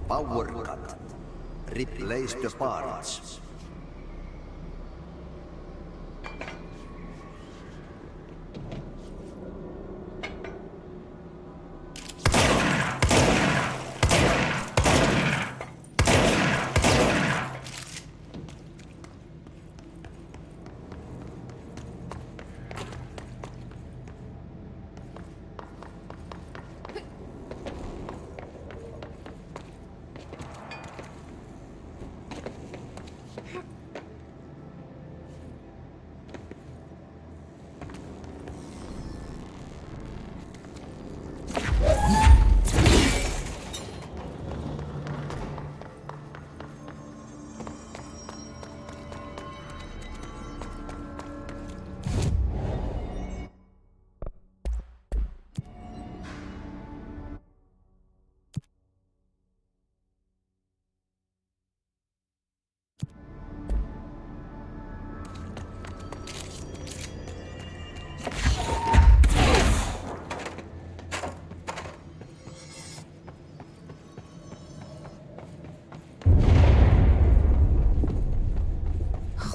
Power cut. Replace the parts.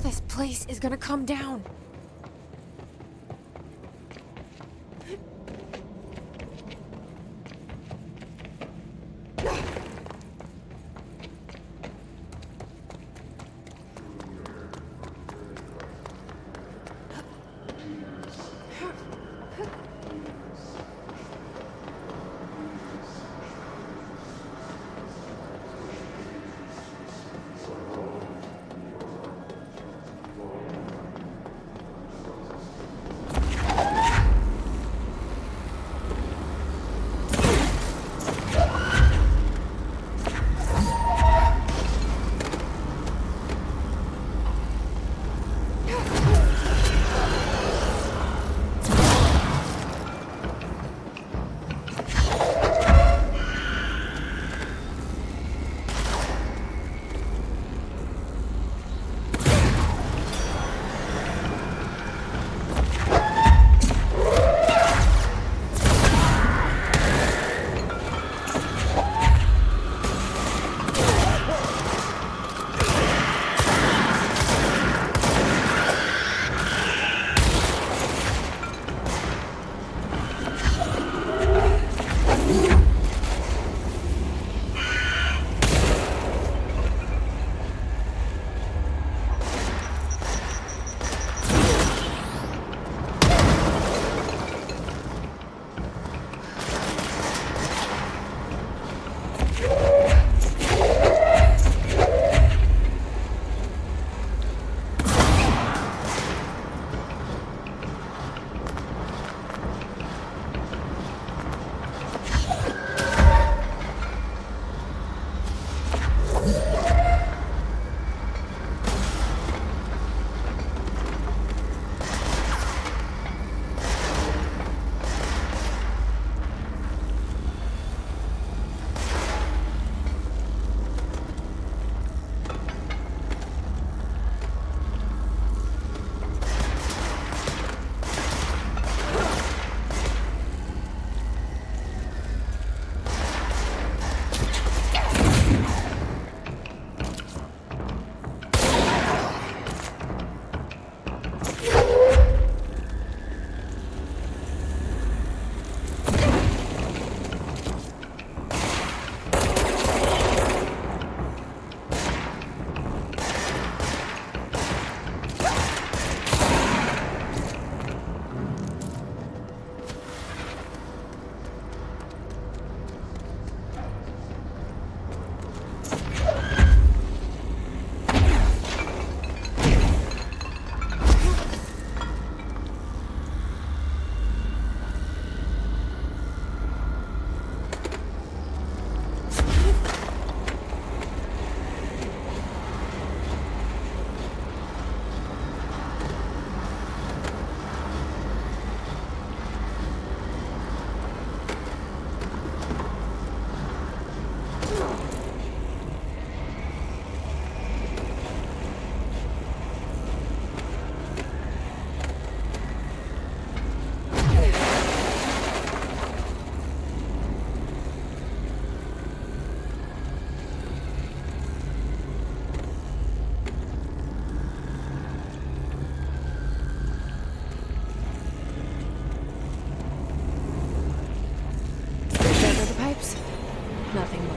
This place is gonna come down.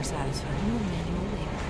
satisfying than manual labor.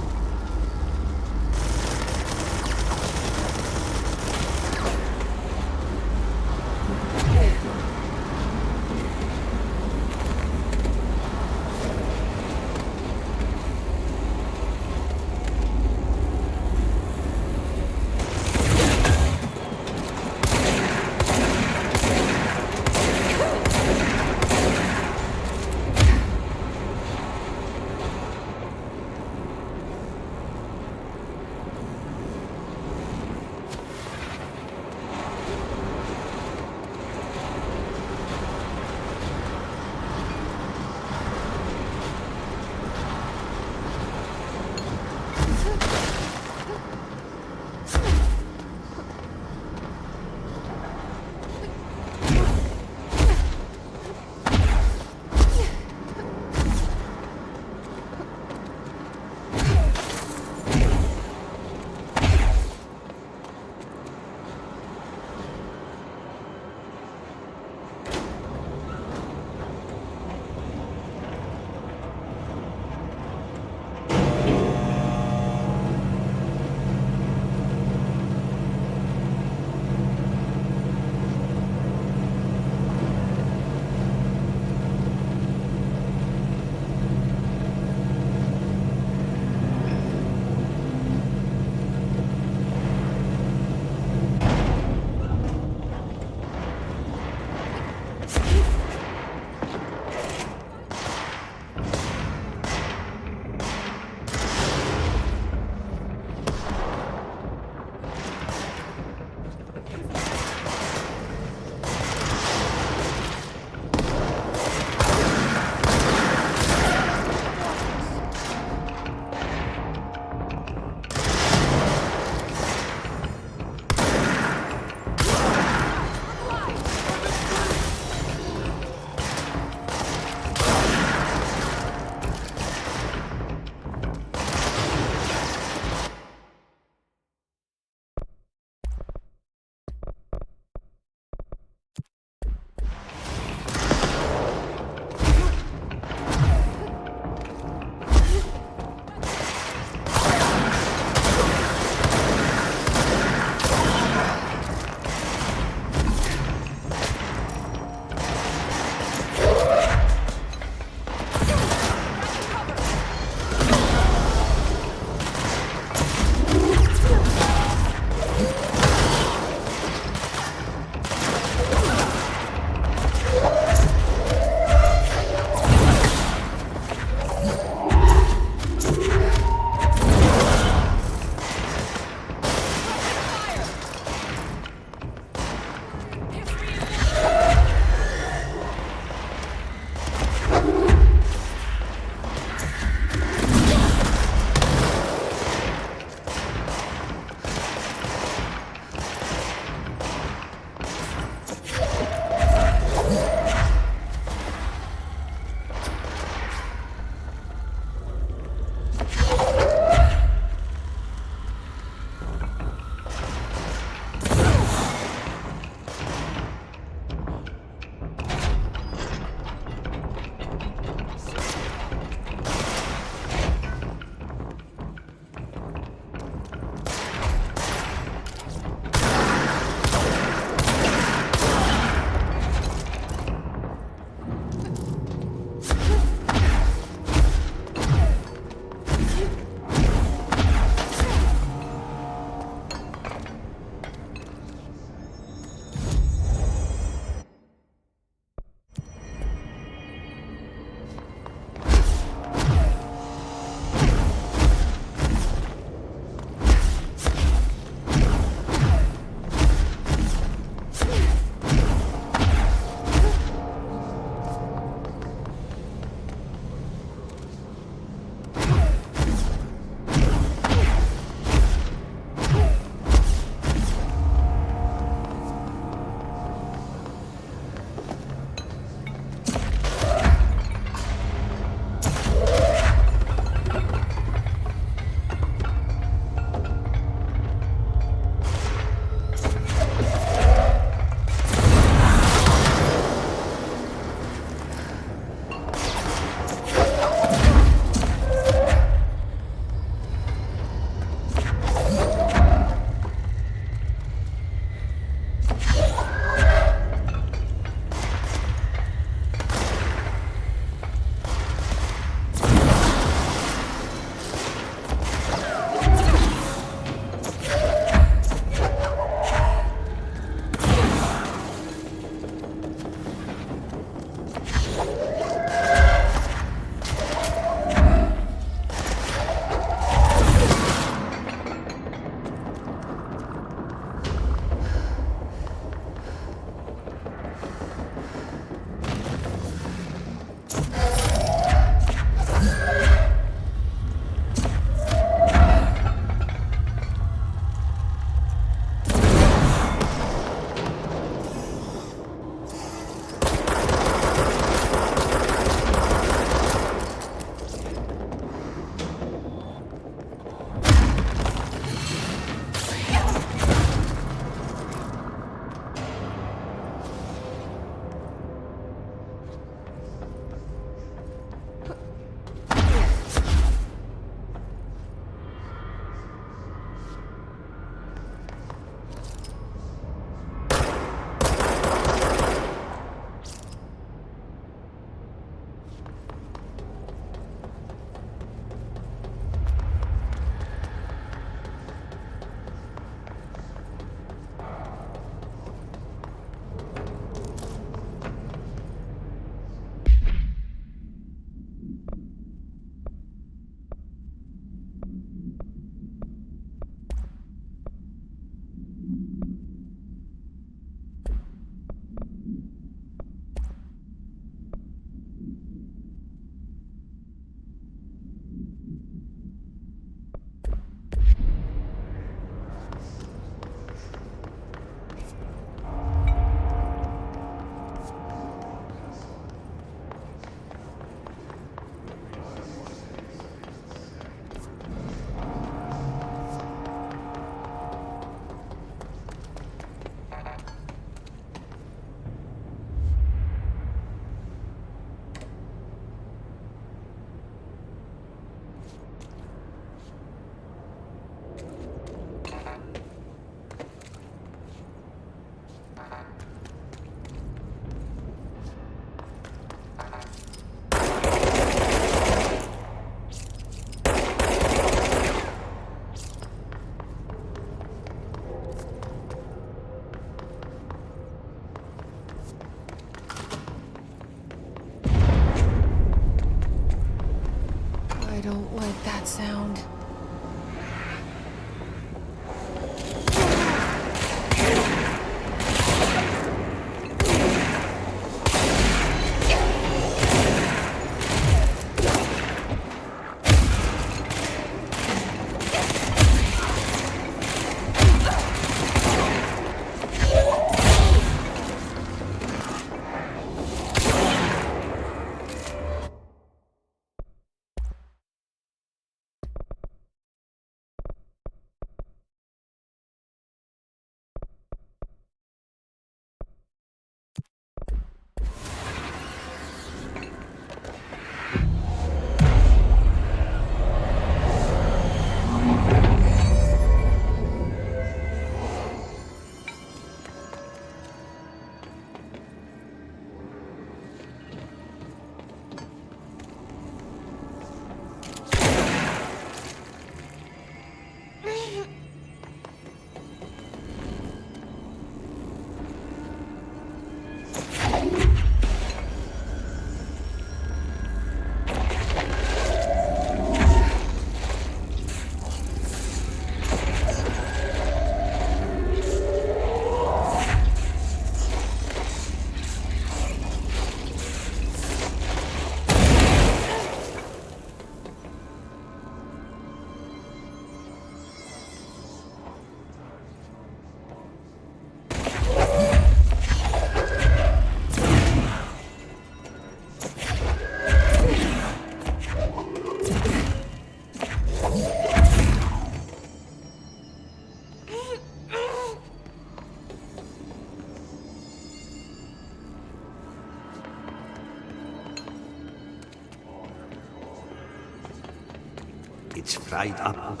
It's fried up.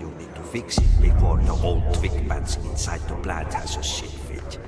You need to fix it before the old twig pants inside the plant has a shit fit.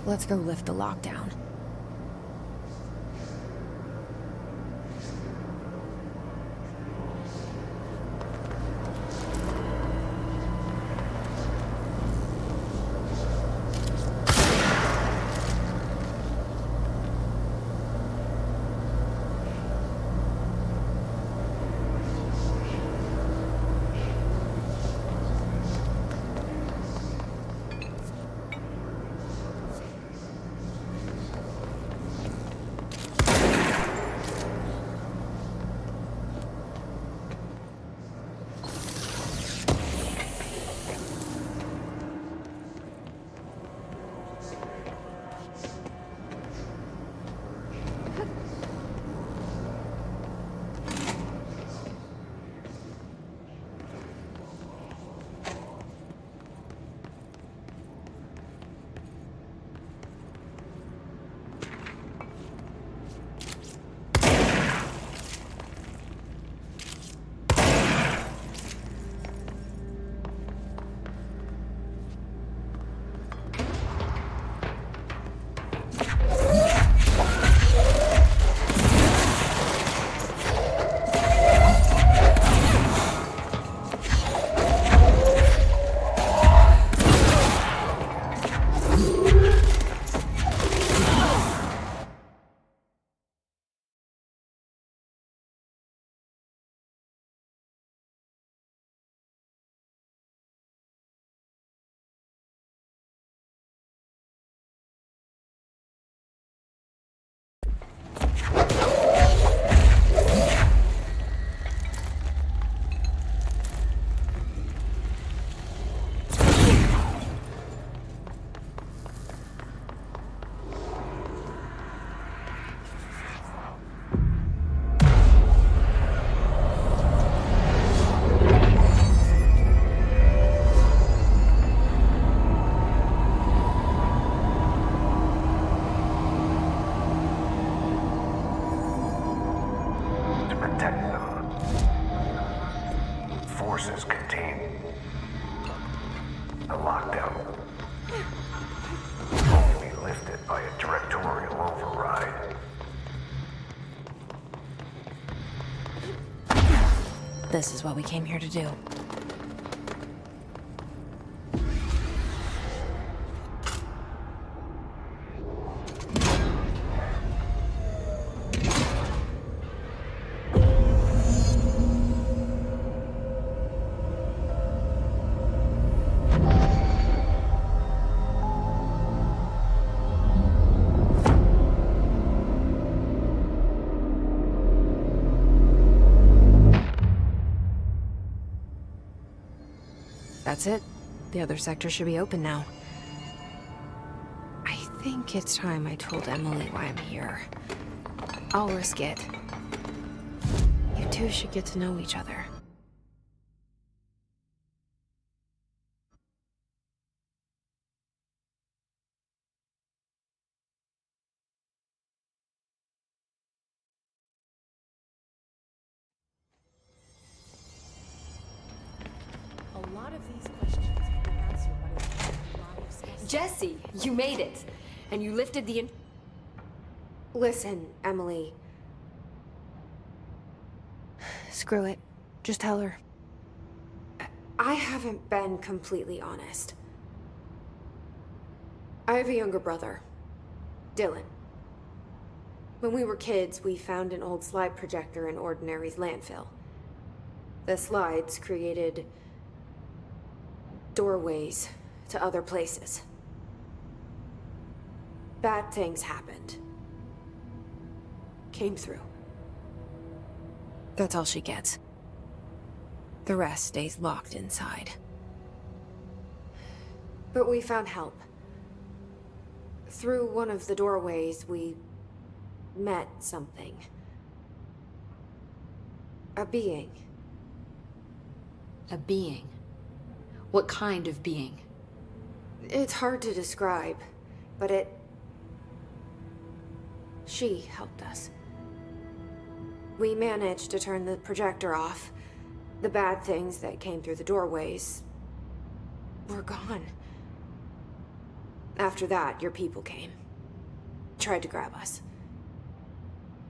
Let's go lift the lockdown. forces contain the lockdown. Only lifted by a directorial override. This is what we came here to do. That's it. The other sector should be open now. I think it's time I told Emily why I'm here. I'll risk it. You two should get to know each other. A lot of these questions have been answered by lives. Jesse, you made it! And you lifted the Listen, Emily. Screw it. Just tell her. I haven't been completely honest. I have a younger brother, Dylan. When we were kids, we found an old slide projector in Ordinary's landfill. The slides created doorways to other places. Bad things happened. Came through. That's all she gets. The rest stays locked inside. But we found help. Through one of the doorways, we met something. A being. A being? What kind of being? It's hard to describe, but she helped us. We managed to turn the projector off. The bad things that came through the doorways were gone. After that, your people came. Tried to grab us.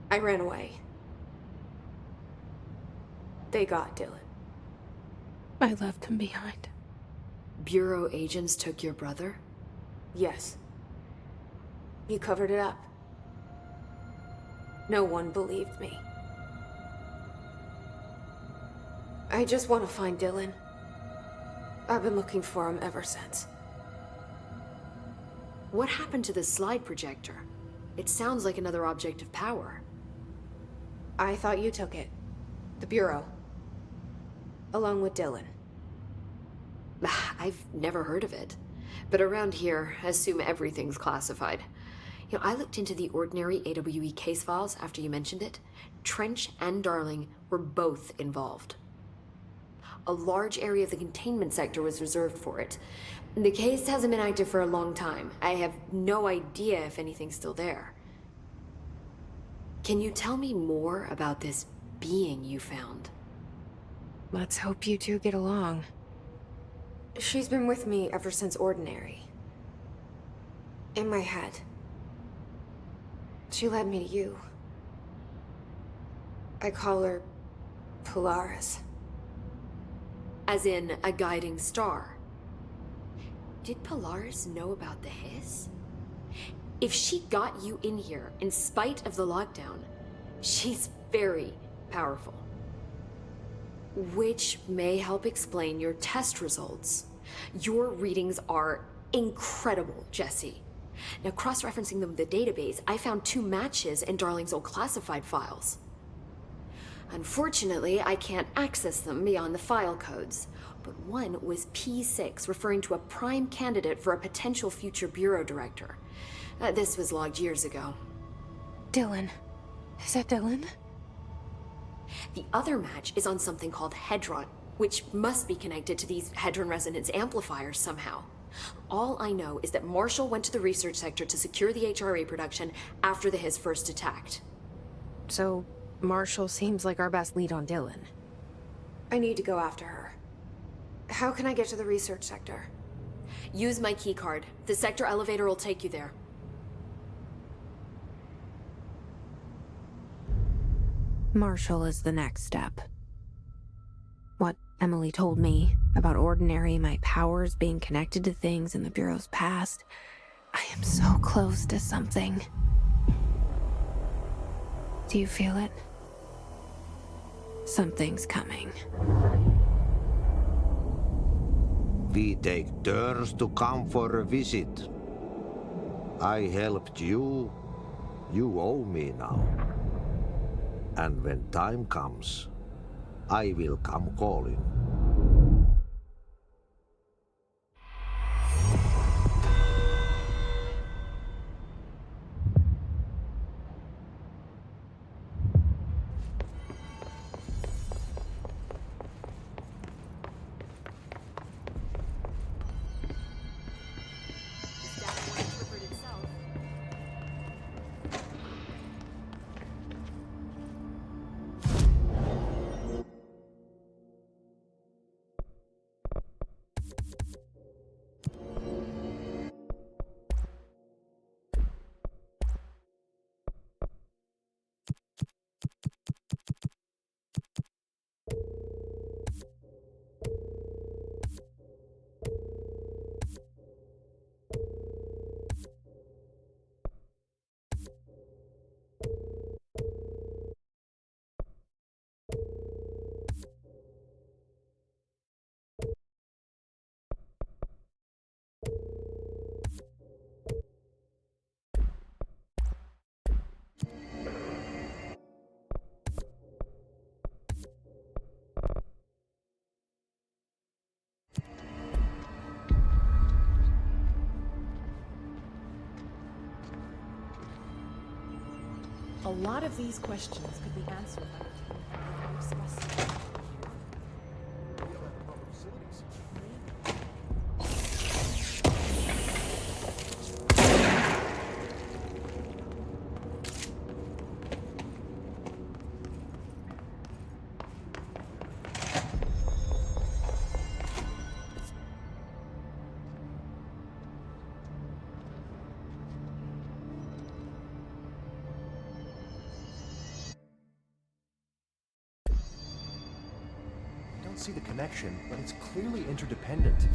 I ran away. They got Dylan. I left him behind. Bureau agents took your brother? Yes. You covered it up. No one believed me. I just want to find Dylan. I've been looking for him ever since. What happened to the slide projector? It sounds like another object of power. I thought you took it. The Bureau. Along with Dylan. I've never heard of it. But around here, assume everything's classified. You know, I looked into the Ordinary AWE case files after you mentioned it. Trench and Darling were both involved. A large area of the containment sector was reserved for it. The case hasn't been active for a long time. I have no idea if anything's still there. Can you tell me more about this being you found? Let's hope you two get along. She's been with me ever since Ordinary. In my head. She led me to you. I call her Polaris. As in, a guiding star. Did Polaris know about the hiss? If she got you in here in spite of the lockdown, she's very powerful. Which may help explain your test results. Your readings are incredible, Jesse. Now, cross-referencing them with the database, I found 2 matches in Darling's old classified files. Unfortunately, I can't access them beyond the file codes, but one was P6, referring to a prime candidate for a potential future bureau director. This was logged years ago. Dylan. Is that Dylan? The other match is on something called Hedron, which must be connected to these Hedron resonance amplifiers somehow. All I know is that Marshall went to the research sector to secure the HRA production after the Hiss first attacked. So, Marshall seems like our best lead on Dylan. I need to go after her. How can I get to the research sector? Use my keycard. The sector elevator will take you there. Marshall is the next step. What Emily told me about Ordinary, my powers being connected to things in the Bureau's past. I am so close to something. Do you feel it? Something's coming. We take turns to come for a visit. I helped you. You owe me now. And when time comes, I will come calling. A lot of these questions could be answered by obtaining a specimen. See the connection, but it's clearly interdependent.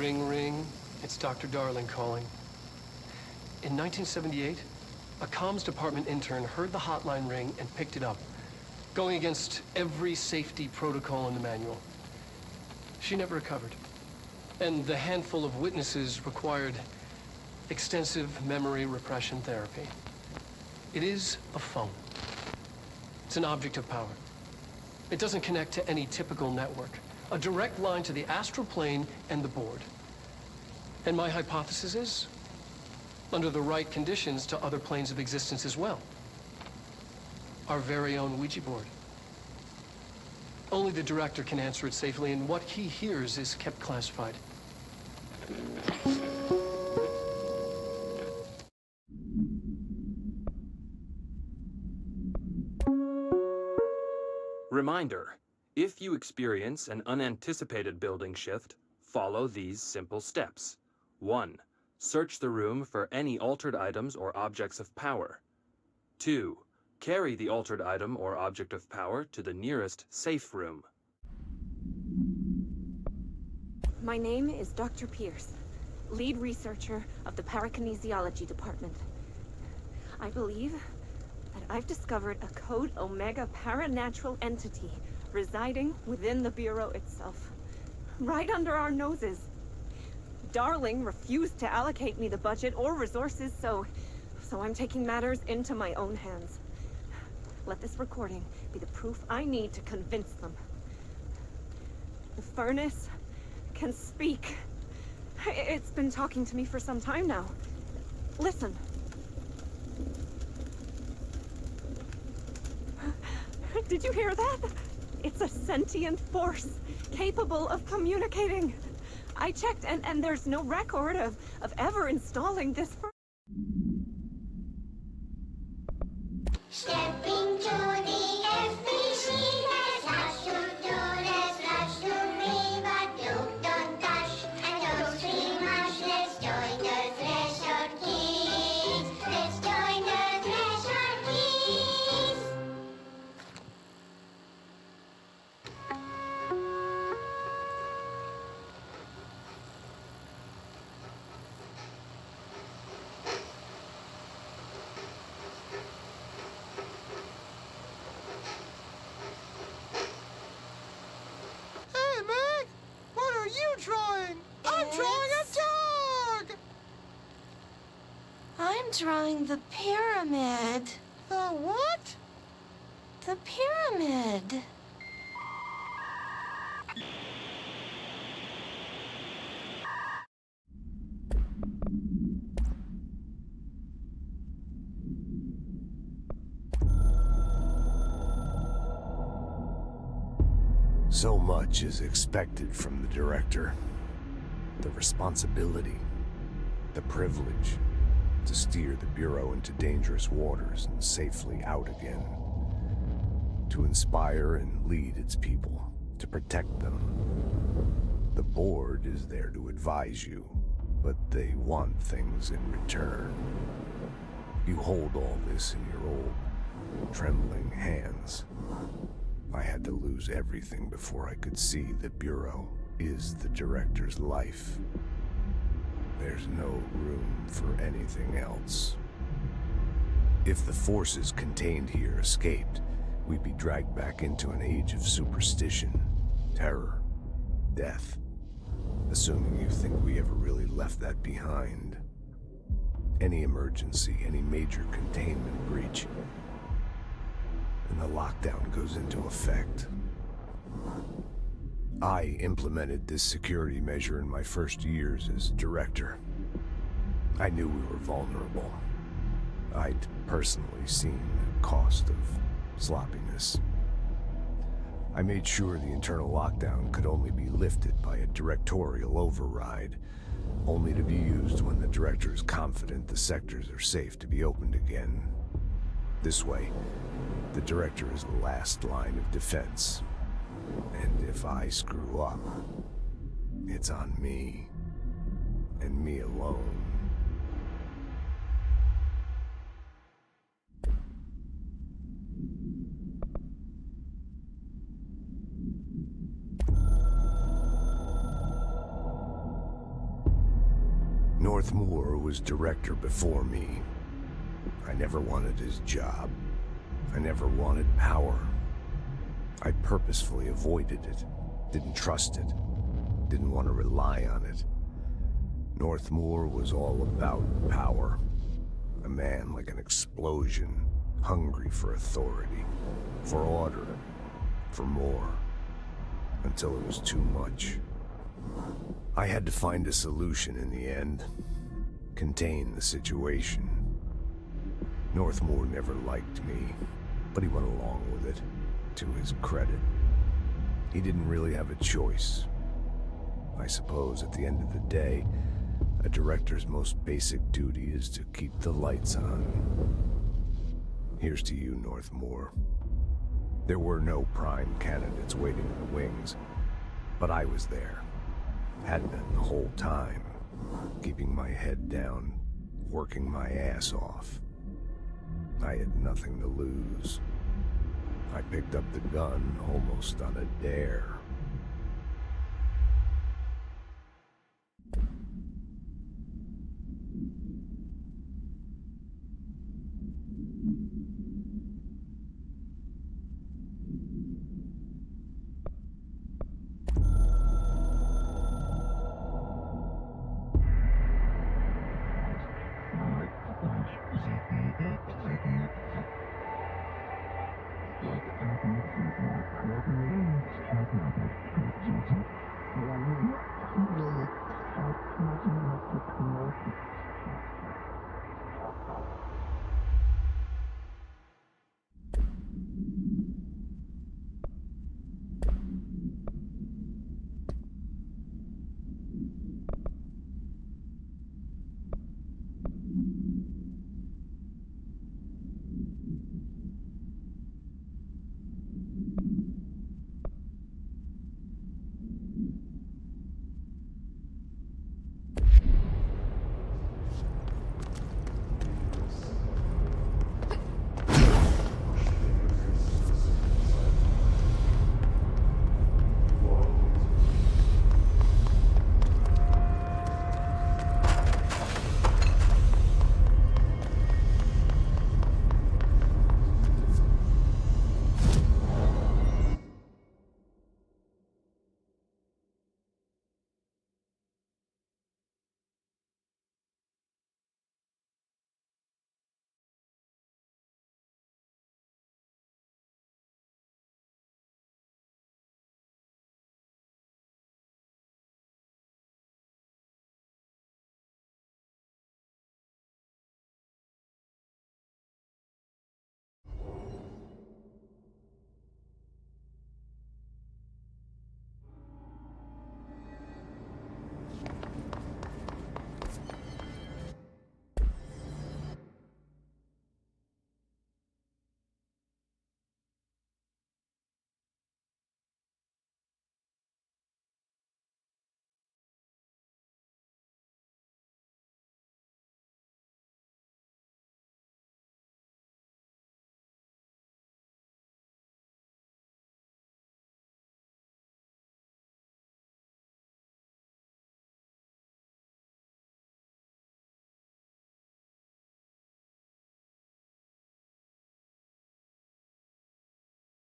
Ring, ring. It's Dr. Darling calling. In 1978, a comms department intern heard the hotline ring and picked it up, going against every safety protocol in the manual. She never recovered. And the handful of witnesses required extensive memory repression therapy. It is a phone. It's an object of power. It doesn't connect to any typical network. A direct line to the astral plane and the board. And my hypothesis is, under the right conditions, to other planes of existence as well. Our very own Ouija board. Only the director can answer it safely, and what he hears is kept classified. Reminder, if you experience an unanticipated building shift, follow these simple steps. 1. Search the room for any altered items or objects of power. 2. Carry the altered item or object of power to the nearest safe room. My name is Dr. Pierce, lead researcher of the Parakinesiology Department. I believe that I've discovered a Code Omega paranatural entity residing within the Bureau itself, right under our noses. Darling refused to allocate me the budget or resources, so I'm taking matters into my own hands. Let this recording be the proof I need to convince them. The furnace can speak. It's been talking to me for some time now. Listen. Did you hear that? It's a sentient force, capable of communicating. I checked, and there's no record of ever installing this. Stepping to the FBC, there's lots to do, there's lots to read, but don't touch, and don't scream much. Let's join the Threshold Kids. Let's join the Threshold Kids. Hey, Meg! What are you drawing? I'm drawing a dog! I'm drawing the pyramid. The what? The pyramid. So much is expected from the director. The responsibility, the privilege to steer the Bureau into dangerous waters and safely out again. To inspire and lead its people, to protect them. The board is there to advise you, but they want things in return. You hold all this in your old, trembling hands. I had to lose everything before I could see the Bureau is the director's life. There's no room for anything else. If the forces contained here escaped, we'd be dragged back into an age of superstition, terror, death. Assuming you think we ever really left that behind. Any emergency, any major containment breach, and the lockdown goes into effect. I implemented this security measure in my first years as director. I knew we were vulnerable. I'd personally seen the cost of sloppiness. I made sure the internal lockdown could only be lifted by a directorial override, only to be used when the director is confident the sectors are safe to be opened again. This way, the director is the last line of defense. And if I screw up, it's on me, and me alone. Northmoor was director before me. I never wanted his job. I never wanted power. I purposefully avoided it, didn't trust it, didn't want to rely on it. Northmoor was all about power. A man like an explosion, hungry for authority, for order, for more, until it was too much. I had to find a solution in the end, contain the situation. Northmoor never liked me, but he went along with it, to his credit. He didn't really have a choice. I suppose at the end of the day, a director's most basic duty is to keep the lights on. Here's to you, Northmoor. There were no prime candidates waiting in the wings, but I was there. Had been the whole time, keeping my head down, working my ass off. I had nothing to lose. I picked up the gun almost on a dare.